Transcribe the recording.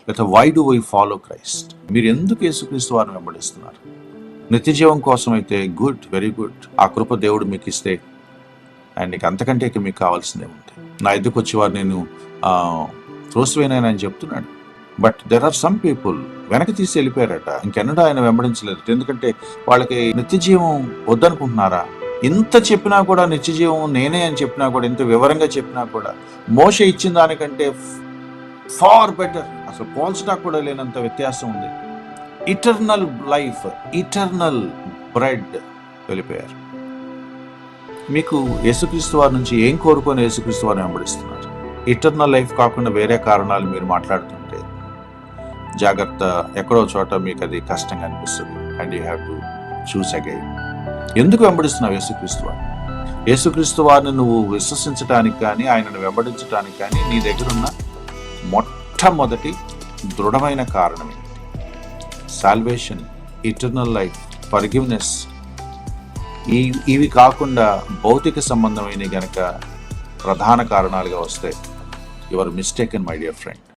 లేకపోతే why do why follow Christ? మీరు ఎందుకు యేసుక్రీస్తు వారిని వెంబడిస్తున్నారు? నిత్య జీవం కోసం అయితే గుడ్, వెరీ గుడ్. ఆ కృప దేవుడు మీకు ఇస్తే అండ్ నీకు అంతకంటే ఇక మీకు కావాల్సిందే ఉంది. నా ఎద్దుకు వచ్చేవారు నేను త్రోసివేనని చెప్తున్నాడు. But there are some people వెనక్కి తీసి వెళ్ళిపోయారట, ఇంకెన్నడూ ఆయన వెంబడించలేదు. ఎందుకంటే వాళ్ళకి నిత్య జీవం వద్దనుకుంటున్నారా? ఇంత చెప్పినా కూడా, నిత్య జీవం నేనే అని చెప్పినా కూడా, ఇంత వివరంగా చెప్పినా కూడా, మోషే ఇచ్చిన దానికంటే ఫార్ బెటర్, అసలు పోల్చడానికి కూడా లేనంత వ్యత్యాసం ఉంది. ఇటర్నల్ లైఫ్, ఇటర్నల్ బ్రెడ్ వెళ్ళిపోయారు. మీకు యేసుక్రీస్తు వారి నుంచి ఏం కోరుకొని యేసుక్రీస్తు వారిని వెంబడిస్తున్నారు? ఇటర్నల్ లైఫ్ కాకుండా వేరే కారణాలు మీరు మాట్లాడుతుంటే జాగ్రత్త, ఎక్కడో చోట మీకు అది కష్టంగా అనిపిస్తుంది. And you have to choose again. ఎందుకు వెంబడిస్తున్నావు యేసుక్రీస్తు వారిని? యేసుక్రీస్తు వారిని నువ్వు విశ్వసించడానికి కానీ, ఆయనను వెంబడించడానికి కానీ నీ దగ్గరున్న మొట్టమొదటి దృఢమైన కారణం ఏంటి? Salvation, eternal life, forgiveness. ఇవి కాకుండా భౌతిక సంబంధమైన గనక ప్రధాన కారణాలుగా వస్తే you are mistaken my dear friend.